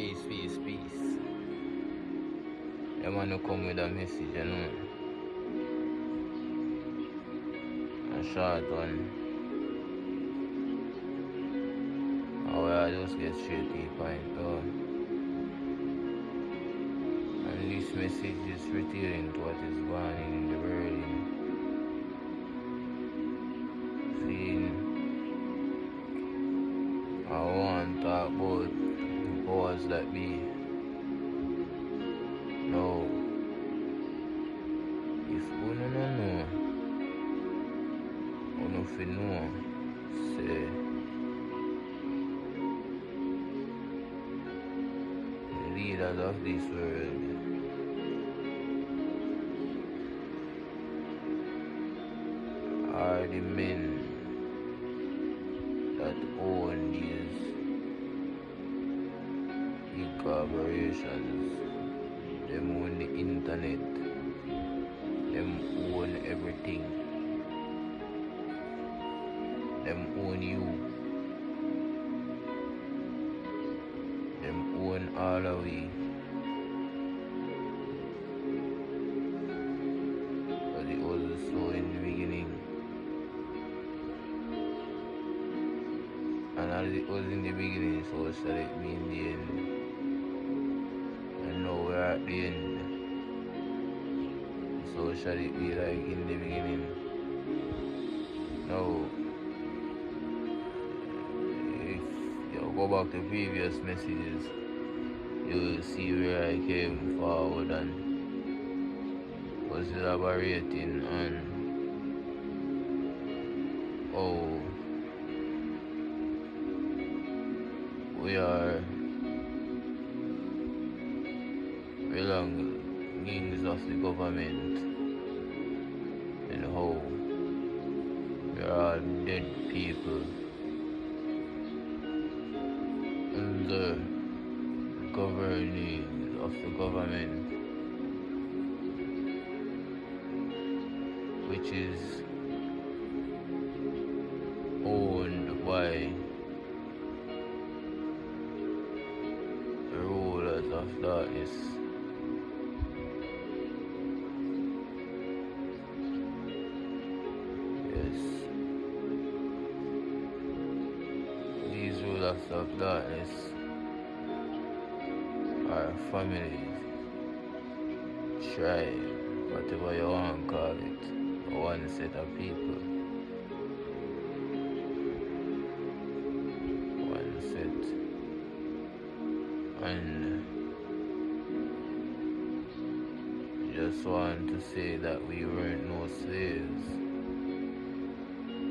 Peace, peace, peace. The man who come with a message, a short one. Oh, I just get straight to the point, though. And this message is revealing to what is going on in the world. Seeing, I want to talk about the powers that be. No, if you don't know, you don't know, say, the leaders of this world are the men that own these big corporations. Them own the internet. Them own everything. Them own you. Them own all of we. But it was so in the beginning. And as it was in the beginning, so shall it be in the end. And now we're at the end. So shall it be like in the beginning. Now, if you go back to previous messages, you will see where I came forward and was elaborating on how we are belongings of the government and how we are all dead people under governing of the government, which is owned by the rulers of darkness. Yes, these rulers of darkness are families, tribe, whatever you want to call it, one set of people, one set, and just want to say that we weren't no slaves,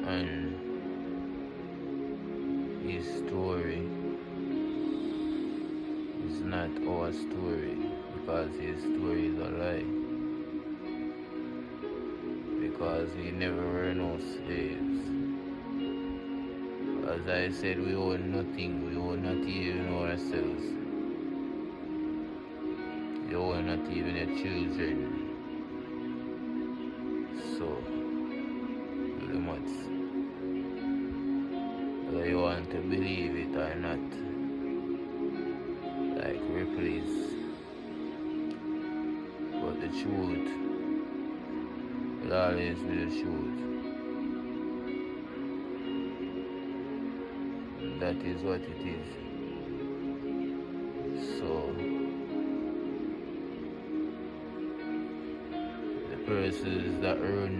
and his story is not our story, because his story is a lie, because we never were no slaves. As I said, we own nothing, we own not even ourselves, we own not even your children. So, do the maths, whether you want to believe it or not, like Ripley's. But the truth will always be the truth. That is what it is. So, the persons that run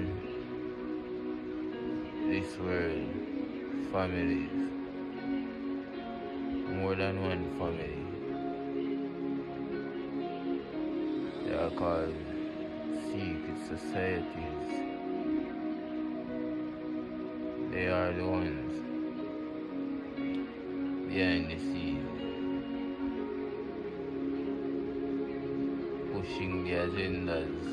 this world, families, more than one family, they are called secret societies. They are the ones behind the scene, pushing the agendas.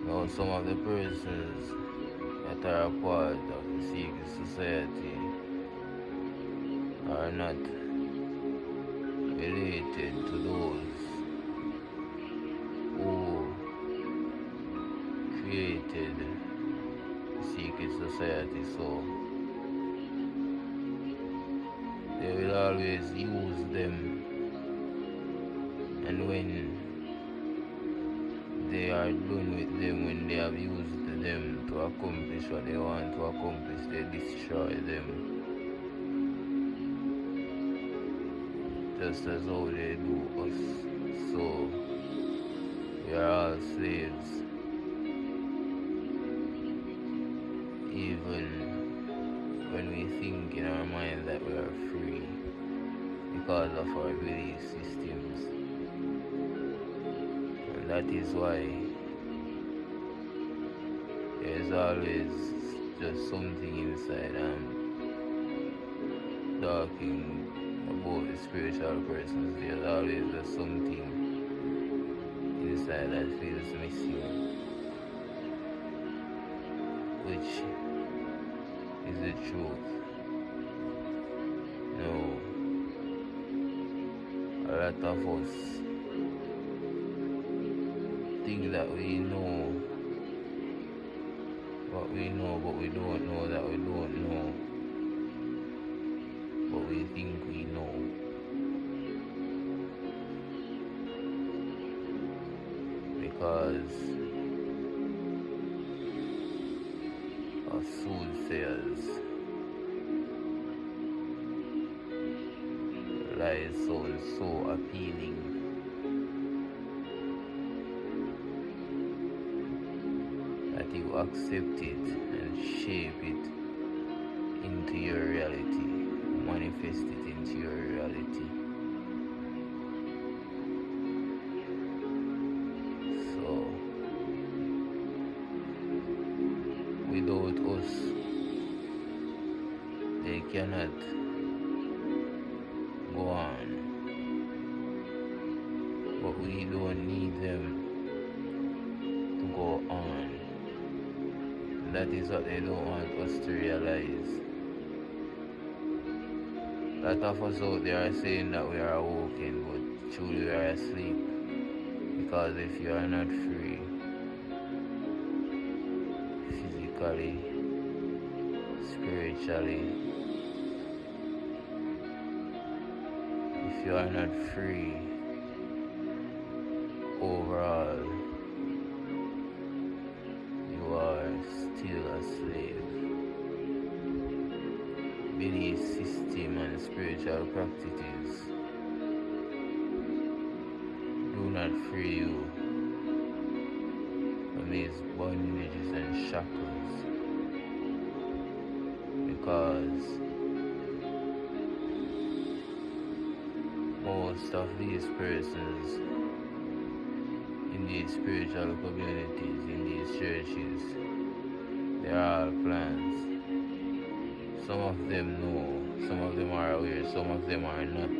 Now some of the persons that are a part of the secret society are not related to those who created the secret society. So always use them, and when they are done with them, when they have used them to accomplish what they want to accomplish, they destroy them, just as how they do us. So we are all slaves, even when we think in our mind that we are free because of our belief systems. And that is why there's always just something inside. Talking about the spiritual persons, there's always just something inside that feels missing, which is the truth. No, a lot of us think that we know what we know, but we don't know that we don't know what we think we know. Because of soothsayers, lies so appealing, that you accept it and shape it into your reality, manifest it into your reality. So, without us, they cannot go on, but we don't need them to go on. And that is what they don't want us to realize. A lot of us out there are saying that we are awoken, but truly we are asleep. Because if you are not free, physically, spiritually, if you are not free overall, you are still a slave. Belief system and spiritual practices do not free you from these bondages and shackles, because most of these persons in these spiritual communities, in these churches, they are all plants. Some of them know, some of them are aware, some of them are not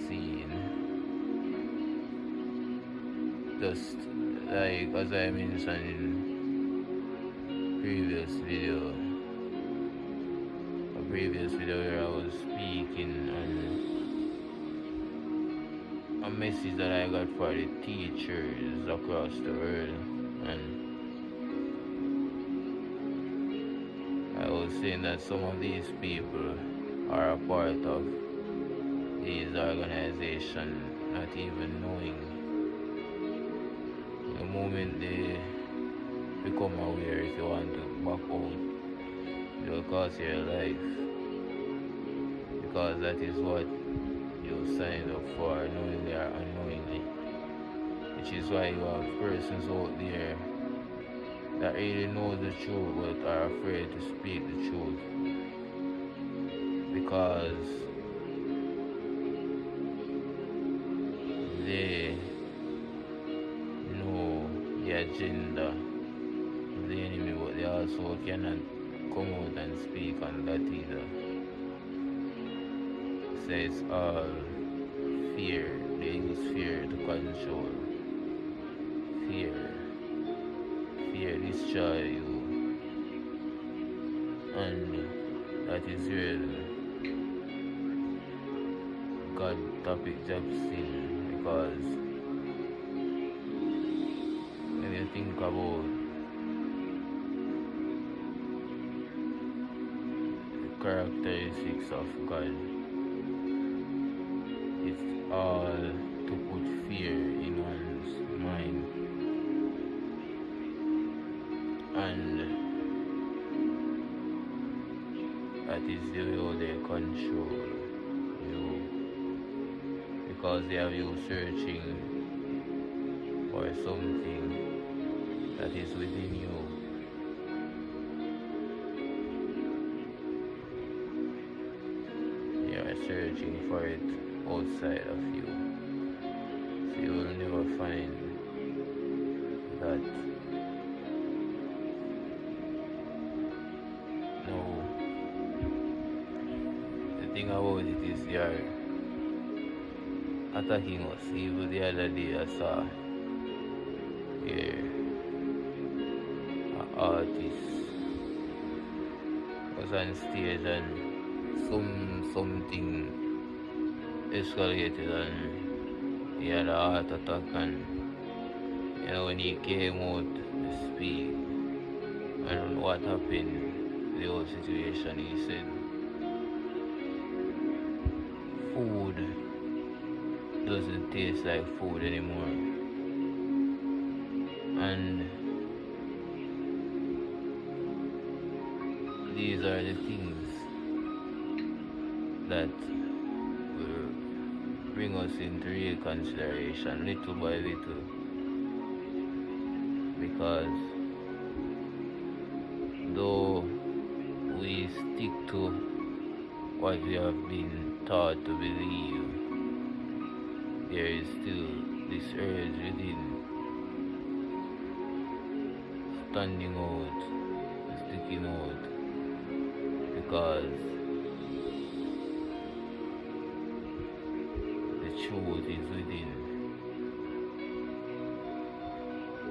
seeing. Just like as I mentioned in a previous video where I was speaking on a message that I got for the teachers across the world, and I was saying that some of these people are a part of these organizations, not even knowing. The moment they become aware, if you want to back out, it will cost your life, because that is what you signed up for, knowingly or unknowingly. Which is why you have persons out there that really know the truth but are afraid to speak the truth, because they know the agenda of the enemy, but they also cannot come out and speak on that either. So it's all fear. They use fear to control. Fear destroy you, and that is where the God topic jumps in, because when you think about characteristics of God. It's all to put fear in one's mind, and that is the way they control you, because they have you searching for something that is within you. You are searching for it outside of you, so you will never find that. No, the thing about it is they are attacking us. Even the other day I saw where an artist was on stage and something escalated and he had a heart attack, and when he came out to speak and what happened, the whole situation, he said food doesn't taste like food anymore, and these are the things that will bring us into real consideration little by little, because though we stick to what we have been taught to believe, there is still this urge within standing out, sticking out, because the truth is within.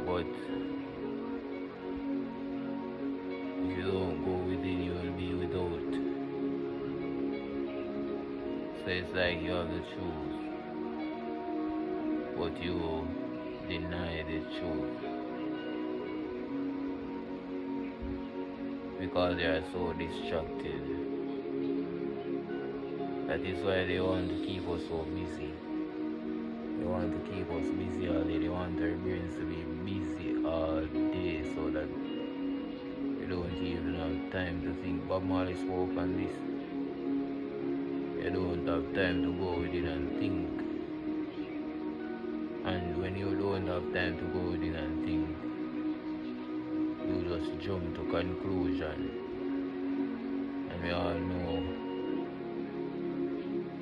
But if you don't go within, you will be without. So it's like you have the truth, but you deny the truth because they are so distracted. That is why they want to keep us so busy. They want to keep us busy all day. They want our brains to be busy all day so that they don't even have time to think. Bob Marley spoke on this. You don't have time to go within and think. And when you don't have time to go within and think, you just jump to conclusion. And we all know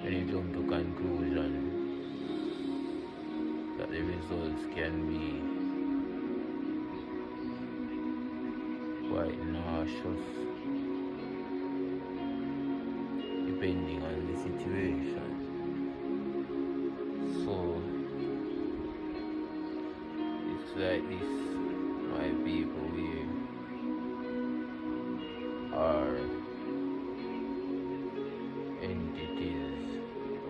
when you jump to conclusion that the results can be quite nauseous depending on the situation. So it's like this, my people. We are entities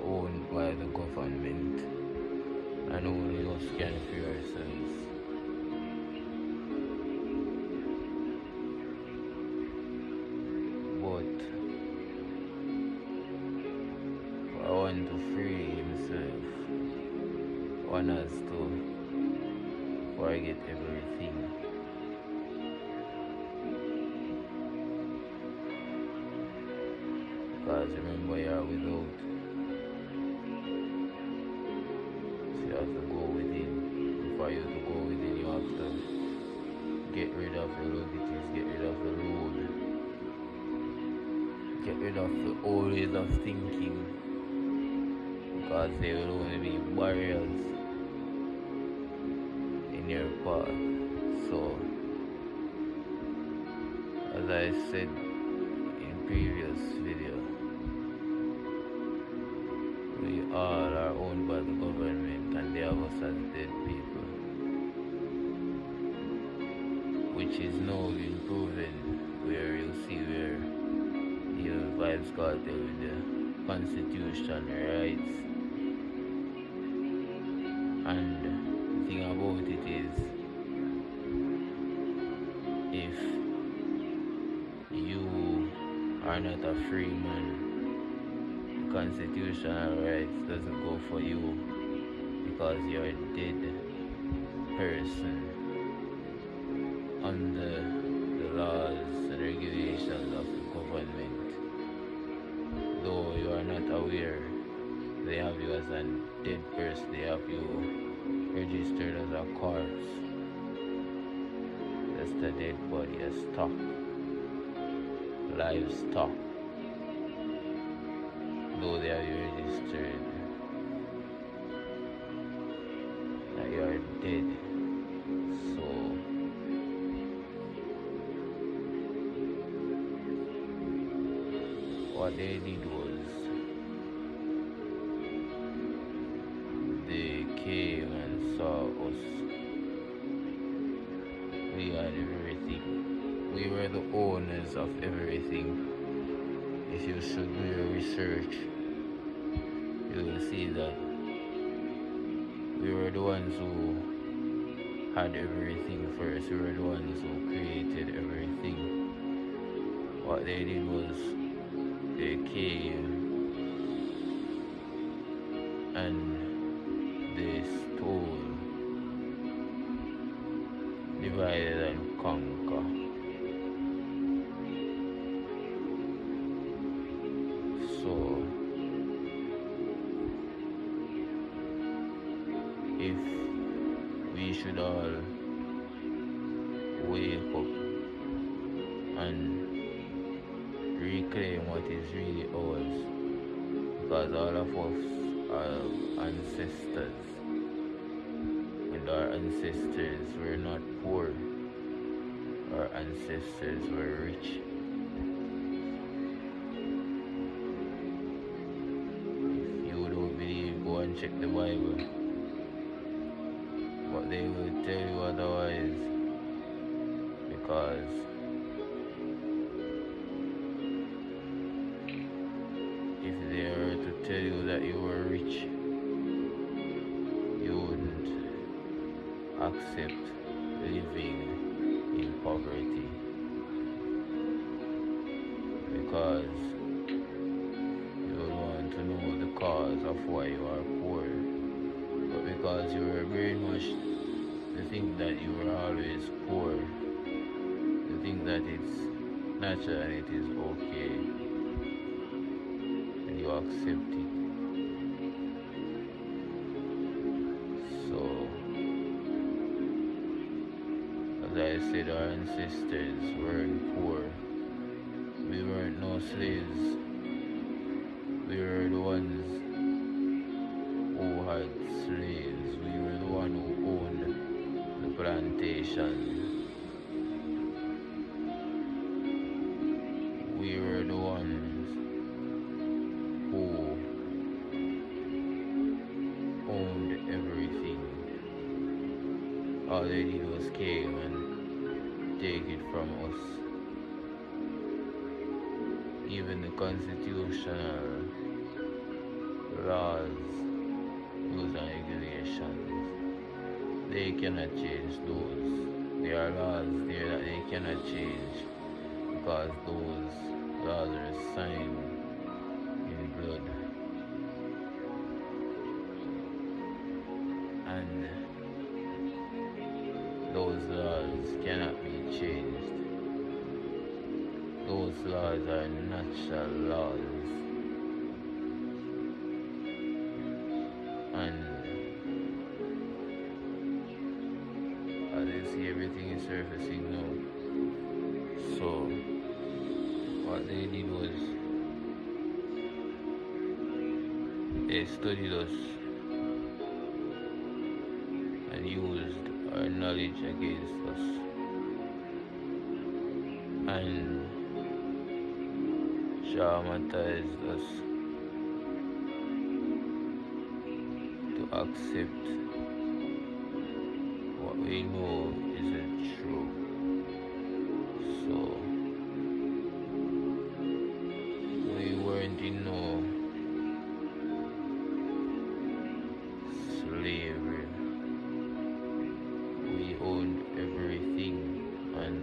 owned by the government, and only us can free ourselves. But for one to free himself, one has to forget everything. Because remember, you are without. So you have to go within. For you to go within, you have to get rid of the luggage, get rid of the road, get rid of the old ways of thinking, because they will only be barriers in your path. So, as I said in previous video, we all are owned by the government, and they have us as dead people, which is now been proven, where you see where the vibes cartel with the constitution rights. And the thing about it is, if you are not a free man. Constitutional rights doesn't go for you because you're a dead person under the laws and regulations of the government. Though you are not aware, they have you as a dead person, they have you registered as a corpse. Just a dead body, a stock, livestock. Though they have you registered that you are dead. So what they did was they came and saw us. We had everything. We were the owners of everything. If you should do your research, you will see that we were the ones who had everything first. We were the ones who created everything. What they did was they came and they stole, divided and conquer. So if we should all wake up and reclaim what is really ours, because all of us are ancestors, and our ancestors were not poor, our ancestors were rich. If you don't believe, go and check the Bible, but they will tell you otherwise, because if they were to tell you that you were rich, you wouldn't accept living in poverty, because you don't want to know the cause of why you are poor, but because you were brainwashed to think that you were always poor, to think that it's natural and it is okay, and you accept it. So, as I said, our ancestors weren't poor. We weren't no slaves. We were the ones who had slaves. We were the one who owned the plantation. We were the ones who owned everything. All they did was came and take it from us. Even the constitutional laws, rules and regulations, they cannot change those. There are laws there that they cannot change, because those laws are signed in blood. And those laws cannot be changed. Those laws are natural laws. And as you see, everything is surfacing now. So what they did was they studied us and used our knowledge against us, and traumatized us to accept what we know isn't true. So we weren't in no slavery. We owned everything, and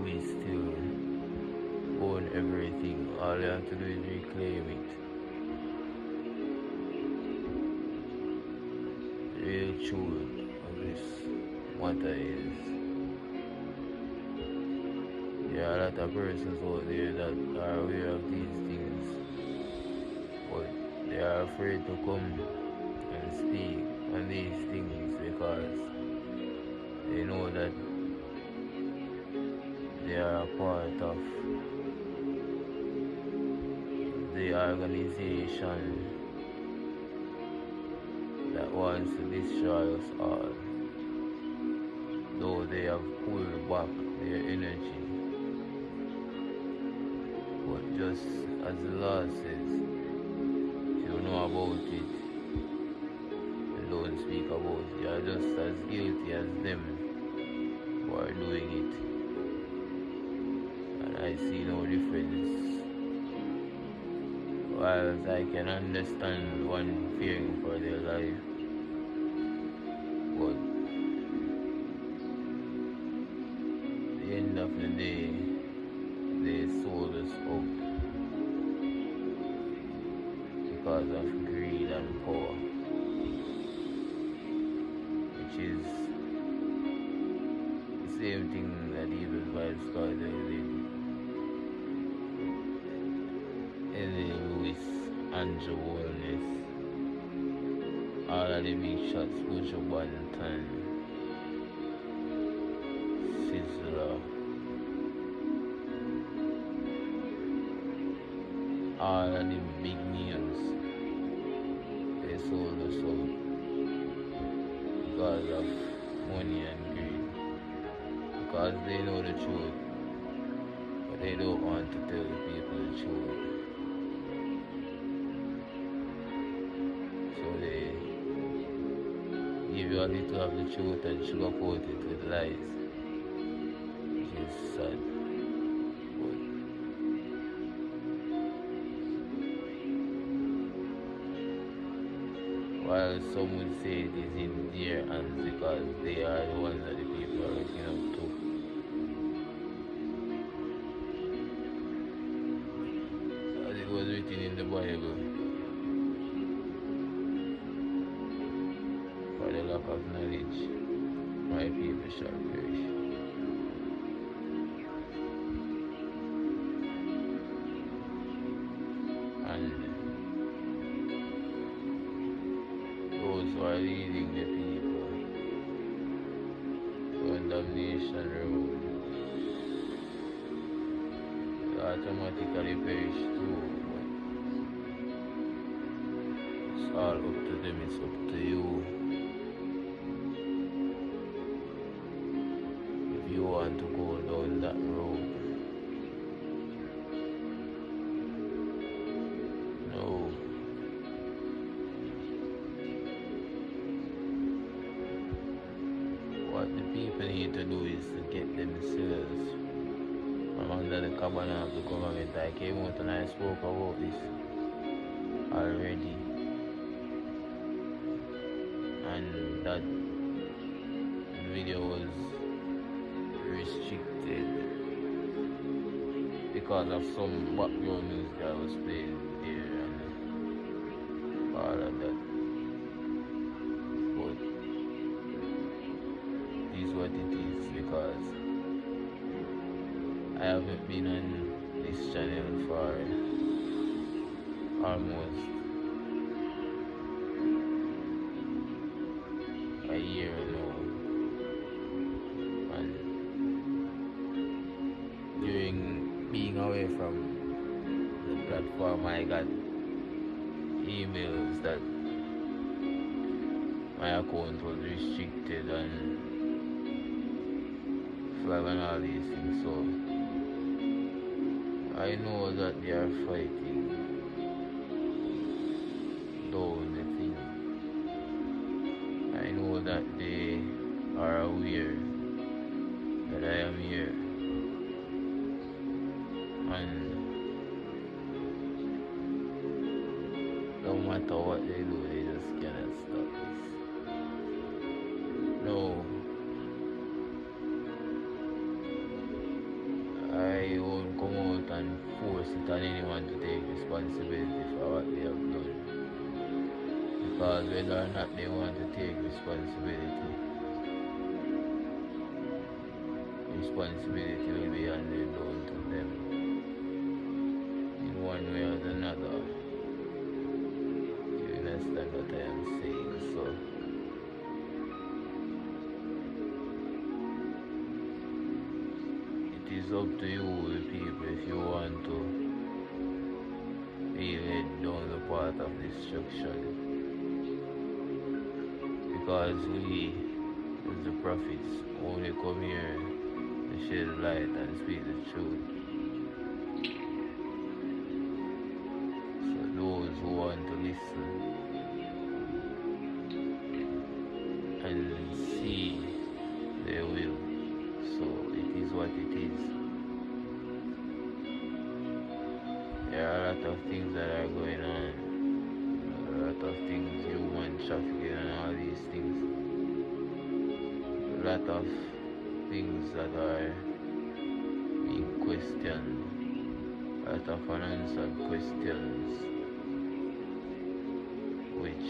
we still everything. All you have to do is reclaim it. The real truth of this matter is there are a lot of persons out there that are aware of these things, but they are afraid to come and speak on these things because they know that they are a part of the organization that wants to destroy us all. Though they have pulled back their energy, but just as the law says, if you know about it and don't speak about it, you are just as guilty as them who are doing it. And I see no difference. Whilst I can understand one fearing for their life, but at the end of the day, they sold us out because of greed and power, which is the same thing that evil vibes started in Eddie Lewis, Andrew Wellness, all of the big shots, Buju Banton, Sizzler, all of the big names, they sold us out because of money and greed, because they know the truth, but they don't want to tell the people the truth. So they give you a little of the truth and sugarcoat it with lies, which is sad. But while some would say it is in their hands because they are the ones that the people are looking up to, as it was written in the Bible, for the lack of knowledge, my people shall perish. And those who are leading the people to damnation road will automatically perish too. But it's all up to them, it's up to you. If you want to go down that road, no. What the people need to do is to get themselves from under the cabana of the government. I came out and I spoke about this already, and that video was restricted because of some background music that was played there and all of that. But it is what it is because I haven't been on this channel for almost a year now, and during being away from the platform I got emails that my account was restricted and flag and all these things, so I know that they are fighting down the thing. I know that they are aware that I am here, and no matter what they do, they just cannot stop this. No, I won't come out and it on anyone to take responsibility for what they have done. Because whether or not they want to take responsibility, responsibility will be handed down to them in one way or another. You understand what I am saying? So it is up to you, the people, if you want to be led down the path of destruction. Because we, as the prophets, only come here to shed light and speak the truth. So those who want to listen and see, they will. So it is what it is. There are a lot of things that are going on. A lot of things, human trafficking and all these things. A lot of things that are being questioned. A lot of unanswered questions, which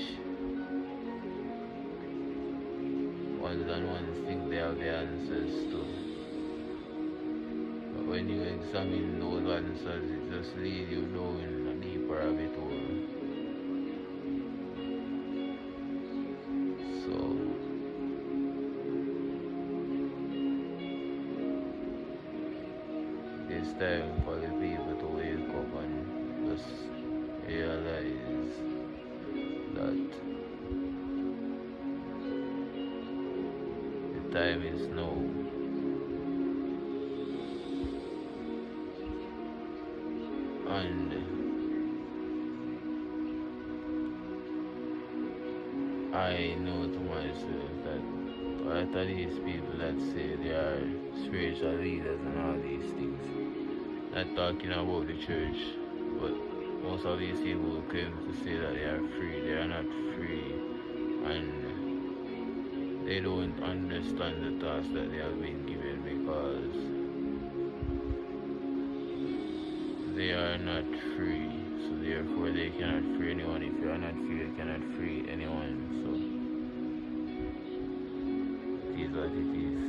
ones and ones think they have the answers to. But when you examine those answers, it just leads you down a deeper rabbit hole. So it's time for the people to wake up and just realize that the time is now. And I know to myself that a lot of these people that say they are spiritual leaders and all these things, not talking about the church, but most of these people claim to say that they are free. They are not free, and they don't understand the task that they have been given, because they are not free. So therefore they cannot free anyone. If you are not free, you cannot free anyone. So it is what it is.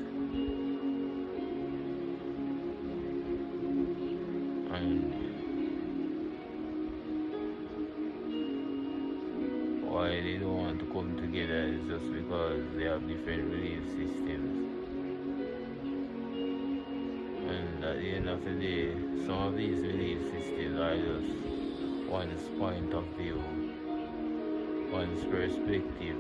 And why they don't want to come together is just because they have different belief systems. And at the end of the day, some of these belief systems are just one's point of view, one's perspective.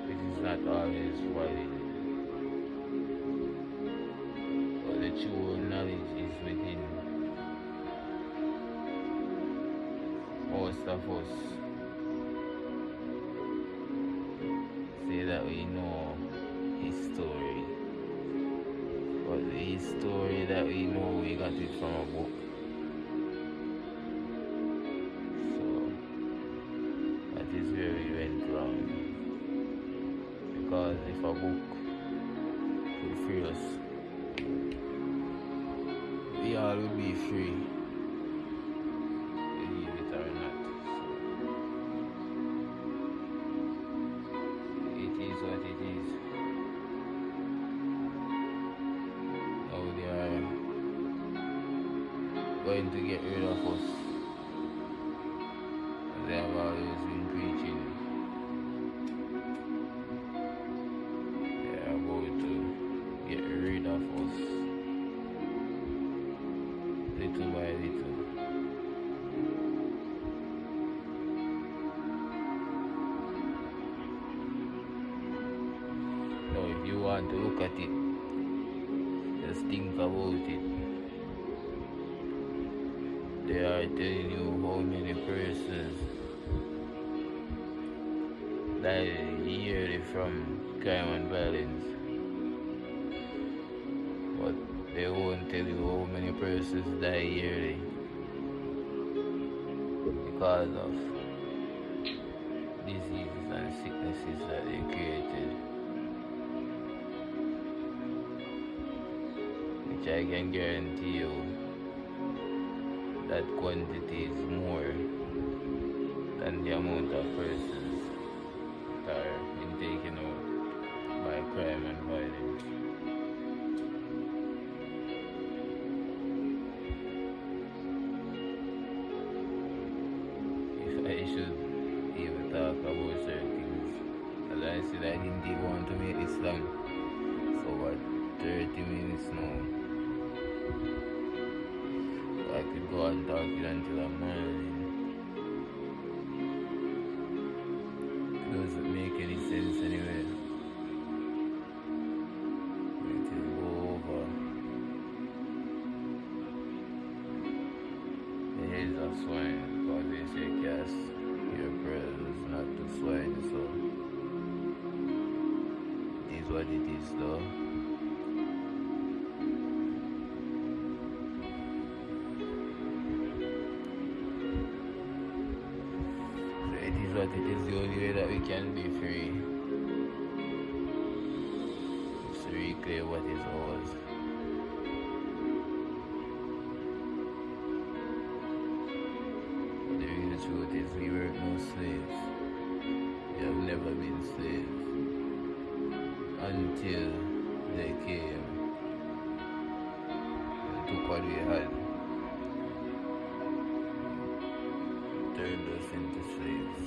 It is not always valid. But the true knowledge is within most of us. Say that we know his story, but the story that we know, we got it from a book. So that is where we went wrong. Because if a book could free us, we all would be free, believe it or not. So it is what it is. Now they are going to get rid of us. They have always been preaching. They are going to get rid of us little by little. Now if you want to look at it, just think about it. They are telling you how many persons die yearly from crime and violence, but they won't tell you how many persons die yearly because of diseases and sicknesses that they created. which I can guarantee you that quantity is more than the amount of persons that are being taken out by crime and violence. If I should even talk about certain things, as I said, I didn't even want to make this long. So what, 30 minutes now? I could go and talk it until the morning. It doesn't make any sense anyway. It will go over. The heads of swine, because they say cast your prayers not to swine, so it is what it is though. It is what it is. The only way that we can be free is to reclaim what is ours. But the real truth is we were no slaves. We have never been slaves until they came and took what we had, turned us into slaves.